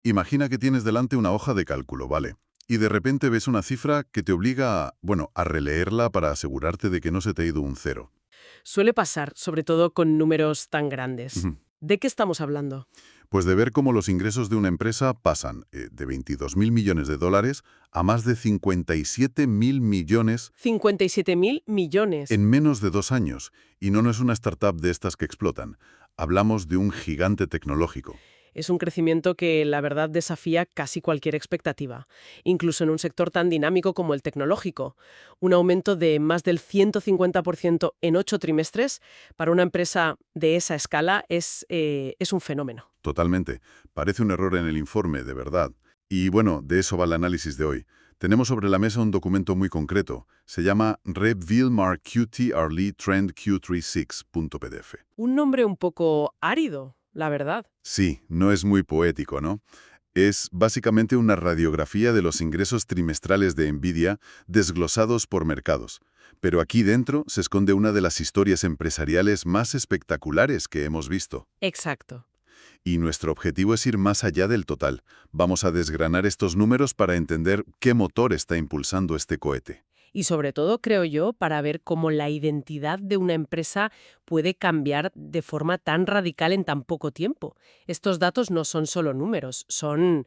Imagina que tienes delante una hoja de cálculo, ¿vale? Y de repente ves una cifra que te obliga a releerla para asegurarte de que no se te ha ido un cero. Suele pasar, sobre todo con números tan grandes. Ujú. ¿De qué estamos hablando? Pues de ver cómo los ingresos de una empresa pasan de 22.000 millones de dólares a más de 57.000 millones 57.000 millones. en menos de 2 años. Y no es una startup de estas que explotan. Hablamos de un gigante tecnológico. Es un crecimiento que, la verdad, desafía casi cualquier expectativa, incluso en un sector tan dinámico como el tecnológico. Un aumento de más del 150% en 8 trimestres para una empresa de esa escala es un fenómeno. Totalmente. Parece un error en el informe, de verdad. Y bueno, de eso va el análisis de hoy. Tenemos sobre la mesa un documento muy concreto. Se llama Revillmar QT Arly Trend Q36.pdf. Un nombre un poco árido, la verdad. Sí, no es muy poético, ¿no? Es básicamente una radiografía de los ingresos trimestrales de Nvidia desglosados por mercados. Pero aquí dentro se esconde una de las historias empresariales más espectaculares que hemos visto. Exacto. Y nuestro objetivo es ir más allá del total. Vamos a desgranar estos números para entender qué motor está impulsando este cohete. Y sobre todo, creo yo, para ver cómo la identidad de una empresa puede cambiar de forma tan radical en tan poco tiempo. Estos datos no son solo números, son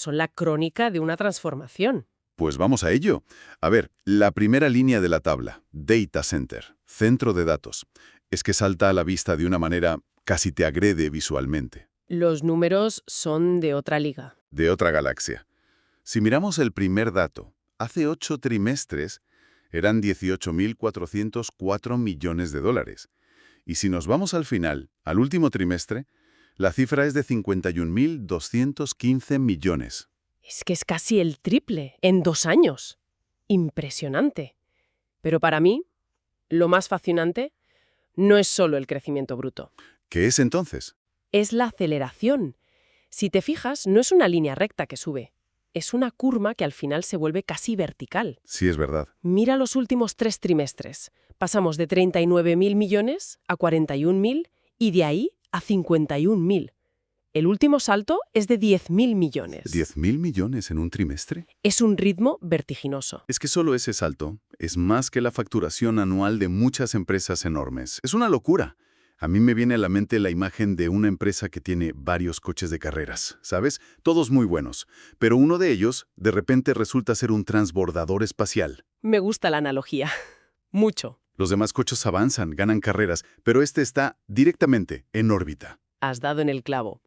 la crónica de una transformación. Pues vamos a ello. A ver, la primera línea de la tabla, Data Center, centro de datos, es que salta a la vista de una manera casi te agrede visualmente, Los números son de otra liga. de otra galaxia. Si miramos el primer dato, hace 8 trimestres eran 18.404 millones de dólares. Y si nos vamos al final, al último trimestre, la cifra es de 51.215 millones. Es que es casi el triple en 2 años. Impresionante. Pero para mí, lo más fascinante no es solo el crecimiento bruto. ¿Qué es entonces? Es la aceleración. Si te fijas, no es una línea recta que sube. Es una curva que al final se vuelve casi vertical. Sí, es verdad. Mira los últimos 3 trimestres. Pasamos de 39.000 millones a 41.000 y de ahí a 51.000. El último salto es de 10.000 millones. ¿10.000 millones en un trimestre? Es un ritmo vertiginoso. Es que solo ese salto es más que la facturación anual de muchas empresas enormes. Es una locura. A mí me viene a la mente la imagen de una empresa que tiene varios coches de carreras, ¿sabes? Todos muy buenos. Pero uno de ellos, de repente, resulta ser un transbordador espacial. Me gusta la analogía. Mucho. Los demás coches avanzan, ganan carreras, pero este está directamente en órbita. Has dado en el clavo.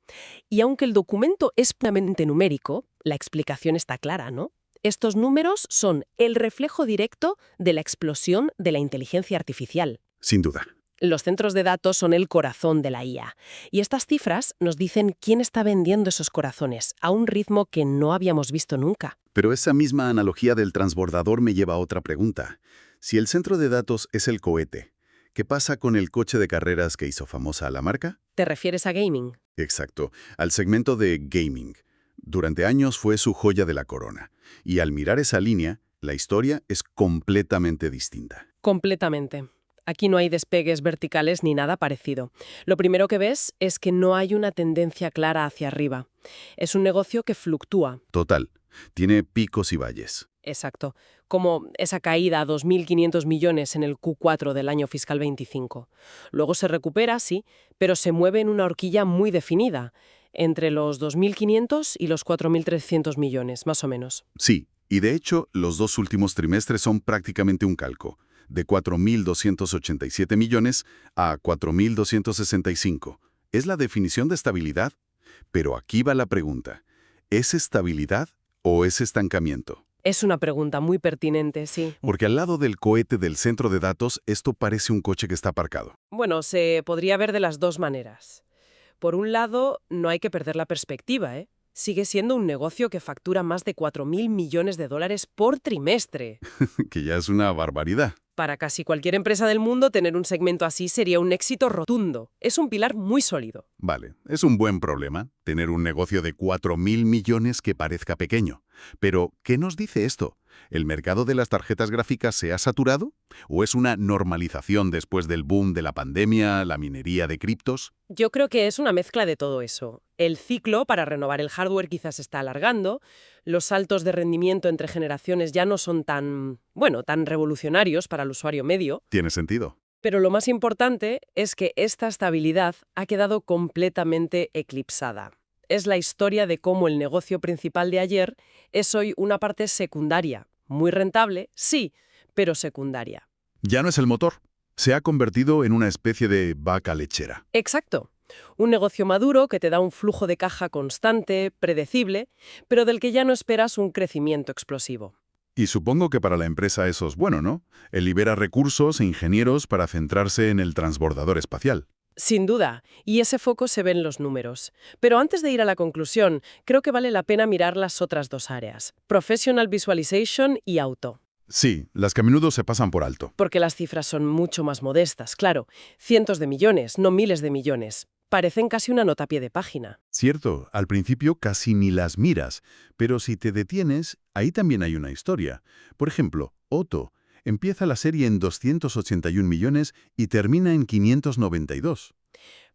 Y aunque el documento es puramente numérico, la explicación está clara, ¿no? Estos números son el reflejo directo de la explosión de la inteligencia artificial. Sin duda. Los centros de datos son el corazón de la IA. Y estas cifras nos dicen quién está vendiendo esos corazones a un ritmo que no habíamos visto nunca. Pero esa misma analogía del transbordador me lleva a otra pregunta. Si el centro de datos es el cohete, ¿qué pasa con el coche de carreras que hizo famosa a la marca? ¿Te refieres a gaming? Exacto, al segmento de gaming. Durante años fue su joya de la corona. Y al mirar esa línea, la historia es completamente distinta. Completamente. Aquí no hay despegues verticales ni nada parecido. Lo primero que ves es que no hay una tendencia clara hacia arriba. Es un negocio que fluctúa. Total, tiene picos y valles. Exacto. Como esa caída a 2.500 millones en el Q4 del año fiscal 25. Luego se recupera, sí, pero se mueve en una horquilla muy definida, entre los 2.500 y los 4.300 millones, más o menos. Sí, y de hecho, los 2 últimos trimestres son prácticamente un calco, de 4.287 millones a 4.265. Es la definición de estabilidad. Pero aquí va la pregunta. ¿Es estabilidad o es estancamiento? Es una pregunta muy pertinente, sí. Porque al lado del cohete del centro de datos, esto parece un coche que está aparcado. Bueno, se podría ver de las dos maneras. Por un lado, no hay que perder la perspectiva, ¿eh? Sigue siendo un negocio que factura más de 4.000 millones de dólares por trimestre. Que ya es una barbaridad. Para casi cualquier empresa del mundo, tener un segmento así sería un éxito rotundo. Es un pilar muy sólido. Vale, es un buen problema tener un negocio de 4.000 millones que parezca pequeño. Pero, ¿qué nos dice esto? ¿El mercado de las tarjetas gráficas se ha saturado? ¿O es una normalización después del boom de la pandemia, la minería de criptos? Yo creo que es una mezcla de todo eso. El ciclo para renovar el hardware quizás se está alargando, los saltos de rendimiento entre generaciones ya no son tan, bueno, tan revolucionarios para el usuario medio, Tiene sentido. pero lo más importante es que esta estabilidad ha quedado completamente eclipsada. Es la historia de cómo el negocio principal de ayer es hoy una parte secundaria, muy rentable, sí, pero secundaria. Ya no es el motor. Se ha convertido en una especie de vaca lechera. Exacto. Un negocio maduro que te da un flujo de caja constante, predecible, pero del que ya no esperas un crecimiento explosivo. Y supongo que para la empresa eso es bueno, ¿no? Él libera recursos e ingenieros para centrarse en el transbordador espacial. Sin duda, y ese foco se ve en los números. Pero antes de ir a la conclusión, creo que vale la pena mirar las otras dos áreas, Professional Visualization y Auto. Sí, las que a menudo se pasan por alto. Porque las cifras son mucho más modestas, claro. Cientos de millones, no miles de millones. Parecen casi una nota a pie de página. Cierto, al principio casi ni las miras, pero si te detienes, ahí también hay una historia. Por ejemplo, Otto empieza la serie en 281 millones y termina en 592.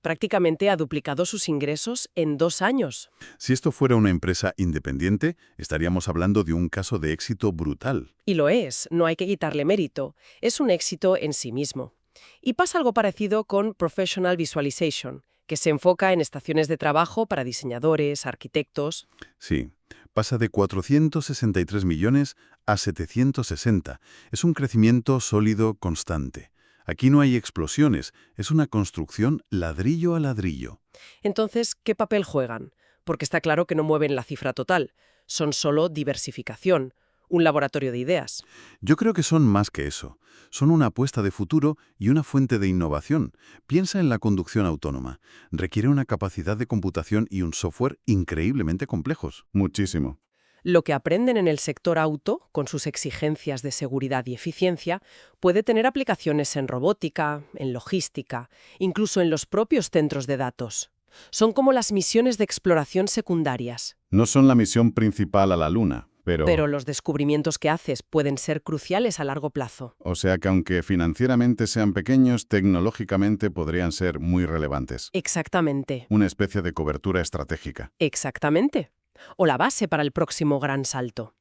Prácticamente ha duplicado sus ingresos en 2 años. Si esto fuera una empresa independiente, estaríamos hablando de un caso de éxito brutal. Y lo es, no hay que quitarle mérito. Es un éxito en sí mismo. Y pasa algo parecido con Professional Visualization, que se enfoca en estaciones de trabajo para diseñadores, arquitectos. Sí, pasa de 463 millones a 760. Es un crecimiento sólido constante. Aquí no hay explosiones, es una construcción ladrillo a ladrillo. Entonces, ¿qué papel juegan? Porque está claro que no mueven la cifra total. Son solo diversificación, un laboratorio de ideas. Yo creo que son más que eso. Son una apuesta de futuro y una fuente de innovación. Piensa en la conducción autónoma. Requiere una capacidad de computación y un software increíblemente complejos. Muchísimo. Lo que aprenden en el sector auto, con sus exigencias de seguridad y eficiencia, puede tener aplicaciones en robótica, en logística, incluso en los propios centros de datos. Son como las misiones de exploración secundarias. No son la misión principal a la Luna, Pero los descubrimientos que haces pueden ser cruciales a largo plazo. O sea que aunque financieramente sean pequeños, tecnológicamente podrían ser muy relevantes. Exactamente. Una especie de cobertura estratégica. Exactamente. O la base para el próximo gran salto.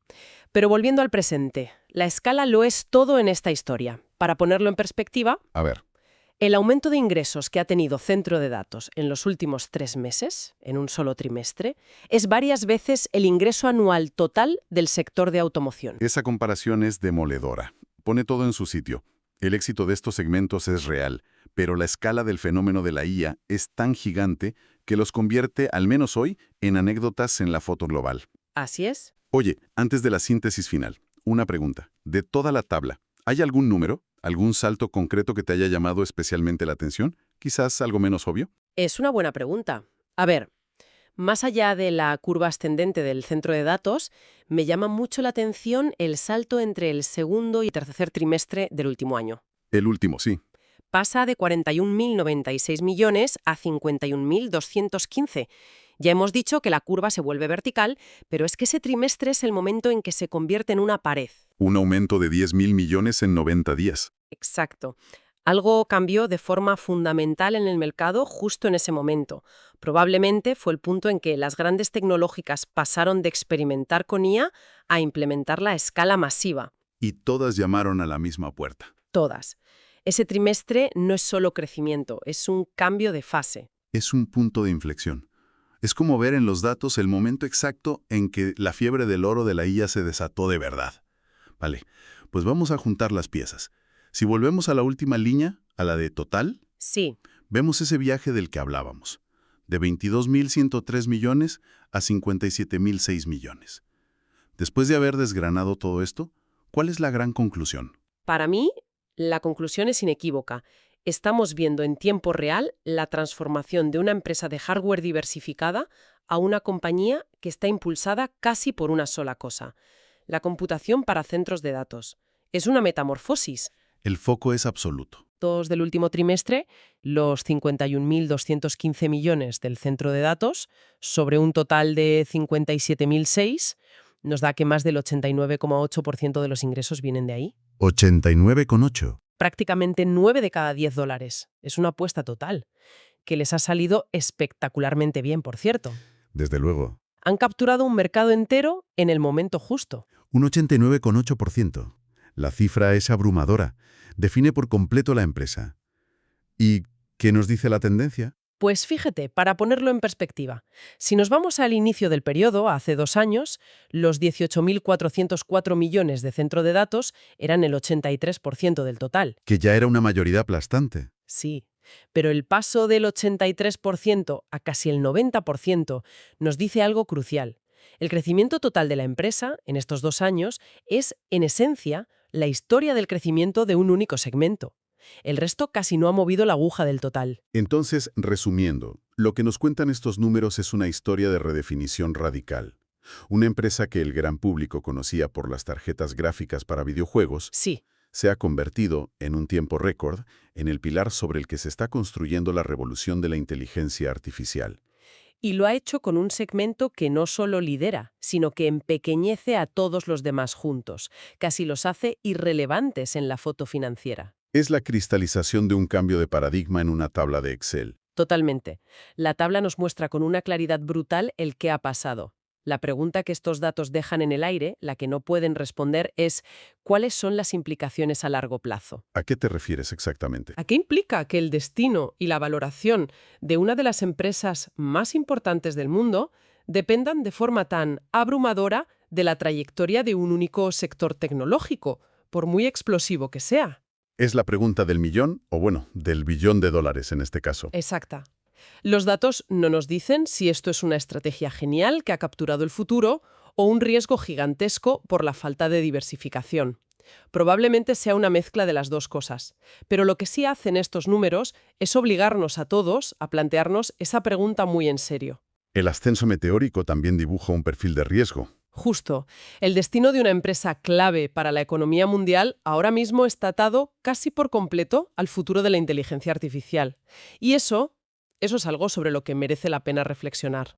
Pero volviendo al presente, la escala lo es todo en esta historia. Para ponerlo en perspectiva, A ver, el aumento de ingresos que ha tenido Centro de Datos en los últimos 3 meses, en un solo trimestre, es varias veces el ingreso anual total del sector de automoción. esa comparación es demoledora. Pone todo en su sitio. El éxito de estos segmentos es real, pero la escala del fenómeno de la IA es tan gigante que los convierte, al menos hoy, en anécdotas en la foto global. Así es. Oye, antes de la síntesis final, una pregunta. De toda la tabla, ¿hay algún número, algún salto concreto que te haya llamado especialmente la atención? Quizás algo menos obvio. Es una buena pregunta. A ver, más allá de la curva ascendente del centro de datos, me llama mucho la atención el salto entre el segundo y tercer trimestre del último año. El último, sí. Pasa de 41.096 millones a 51.215. Ya hemos dicho que la curva se vuelve vertical, pero es que ese trimestre es el momento en que se convierte en una pared. Un aumento de 10.000 millones en 90 días. Exacto. Algo cambió de forma fundamental en el mercado justo en ese momento. Probablemente fue el punto en que las grandes tecnológicas pasaron de experimentar con IA a implementarla a escala masiva. Y todas llamaron a la misma puerta. Todas. Ese trimestre no es solo crecimiento, es un cambio de fase. Es un punto de inflexión. Es como ver en los datos el momento exacto en que la fiebre del oro de la IA se desató de verdad. Vale, pues vamos a juntar las piezas. Si volvemos a la última línea, a la de total, Sí, vemos ese viaje del que hablábamos, de 22.103 millones a 57.006 millones. Después de haber desgranado todo esto, ¿cuál es la gran conclusión? para mí, la conclusión es inequívoca. Estamos viendo en tiempo real la transformación de una empresa de hardware diversificada a una compañía que está impulsada casi por una sola cosa: la computación para centros de datos. Es una metamorfosis. El foco es absoluto. Datos del último trimestre, los 51.215 millones del centro de datos sobre un total de 57.006, Nos da que más del 89,8% de los ingresos vienen de ahí. 89,8. Prácticamente 9 de cada 10 dólares. Es una apuesta total, que les ha salido espectacularmente bien, por cierto. Desde luego. Han capturado un mercado entero en el momento justo. Un 89,8%. La cifra es abrumadora. Define por completo la empresa. ¿Y qué nos dice la tendencia? Pues fíjate, para ponerlo en perspectiva, si nos vamos al inicio del periodo, hace 2 años, los 18.404 millones de centro de datos eran el 83% del total. Que ya era una mayoría aplastante. Sí, pero el paso del 83% a casi el 90% nos dice algo crucial. El crecimiento total de la empresa, en estos 2 años, es, en esencia, la historia del crecimiento de un único segmento. El resto casi no ha movido la aguja del total. Entonces, resumiendo, lo que nos cuentan estos números es una historia de redefinición radical. Una empresa que el gran público conocía por las tarjetas gráficas para videojuegos Sí, se ha convertido, en un tiempo récord, en el pilar sobre el que se está construyendo la revolución de la inteligencia artificial. y lo ha hecho con un segmento que no solo lidera, sino que empequeñece a todos los demás juntos, casi los hace irrelevantes en la foto financiera. Es la cristalización de un cambio de paradigma en una tabla de Excel. Totalmente. La tabla nos muestra con una claridad brutal el qué ha pasado. La pregunta que estos datos dejan en el aire, la que no pueden responder, es ¿cuáles son las implicaciones a largo plazo? ¿A qué te refieres exactamente? ¿A qué implica que el destino y la valoración de una de las empresas más importantes del mundo dependan de forma tan abrumadora de la trayectoria de un único sector tecnológico, por muy explosivo que sea? Es la pregunta del millón, o bueno, del billón de dólares en este caso. Exacta. Los datos no nos dicen si esto es una estrategia genial que ha capturado el futuro o un riesgo gigantesco por la falta de diversificación. Probablemente sea una mezcla de las dos cosas. Pero lo que sí hacen estos números es obligarnos a todos a plantearnos esa pregunta muy en serio. El ascenso meteórico también dibuja un perfil de riesgo. Justo, el destino de una empresa clave para la economía mundial ahora mismo está atado casi por completo al futuro de la inteligencia artificial. Y eso es algo sobre lo que merece la pena reflexionar.